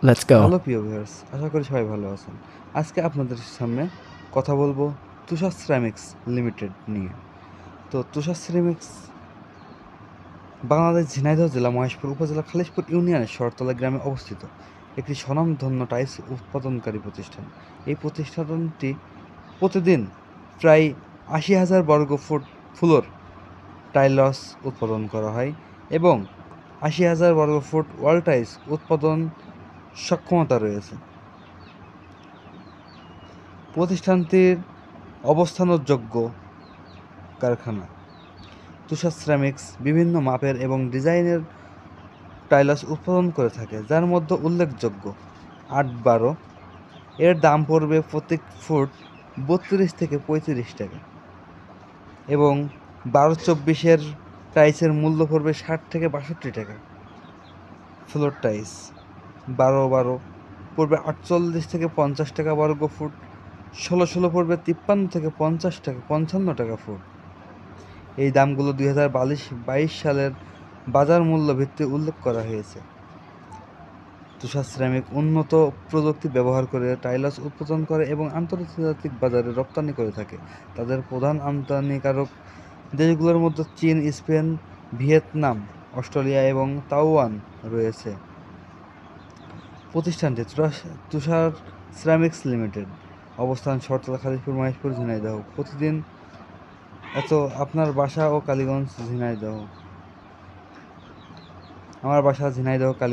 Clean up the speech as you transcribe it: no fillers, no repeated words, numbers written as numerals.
Let's go. Hello প্রিয় viewers, আশা করি সবাই ভালো আছেন। আজকে আপনাদের সামনে কথা বলবো তুষার সিরামিক্স লিমিটেড নিয়ে। তো তুষার সিরামিক্স বাংলাদেশ ঝিনাইদহ জেলা মহেশপুর উপজেলা খালিশপুর ইউনিয়নের শরতলা গ্রামে অবস্থিত একটি স্বনামধন্য টাইলস উৎপাদনকারী প্রতিষ্ঠান। এই প্রতিষ্ঠানটি প্রতিদিন প্রায় ৮০,০০০ বর্গফুট ফ্লোর টাইলস উৎপাদন করা হয় এবং ৮০,০০০ বর্গফুট ওয়াল টাইলস উৎপাদন সক্ষমতা রয়েছে। প্রতিষ্ঠানটির অবস্থানযোগ্য কারখানা তুষার সিরামিক্স বিভিন্ন মাপের এবং ডিজাইনের টাইলস উৎপাদন করে থাকে, যার মধ্যে উল্লেখযোগ্য ৮-১২ এর দাম পড়বে প্রতি ফুট ৩২ থেকে ৩৫ টাকা এবং ১২-২৪ টাইলসের মূল্য পড়বে ৬০ থেকে ৬২ টাকা। ফ্লোর টাইলস ১২-১২ পড়বে ৪৮ থেকে ৫০ টাকা বর্গ ফুট, ১৬-১৬ পড়বে ৫৩ থেকে ৫৫ টাকা ফুট। এই দামগুলো ২০২২ সালের বাজার মূল্য ভিত্তিতে উল্লেখ করা হয়েছে। তুষার সিরামিক উন্নত প্রযুক্তি ব্যবহার করে টাইলস উৎপাদন করে এবং আন্তর্জাতিক বাজারে রপ্তানি করে থাকে। তাদের প্রধান আমদানিকারক দেশগুলোর মধ্যে চীন, স্পেন, ভিয়েতনাম, অস্ট্রেলিয়া এবং তাইওয়ান রয়েছে। প্রতিষ্ঠানটি তুষার সিরামিক্স লিমিটেড, অবস্থান শরতলা, খালিশপুর, মহেশপুর, ঝিনাইদহ। প্রতিদিন আপনার বাসা ও কালীগঞ্জ, ঝিনাইদহ। আমার বাসা ঝিনাইদহ, কালী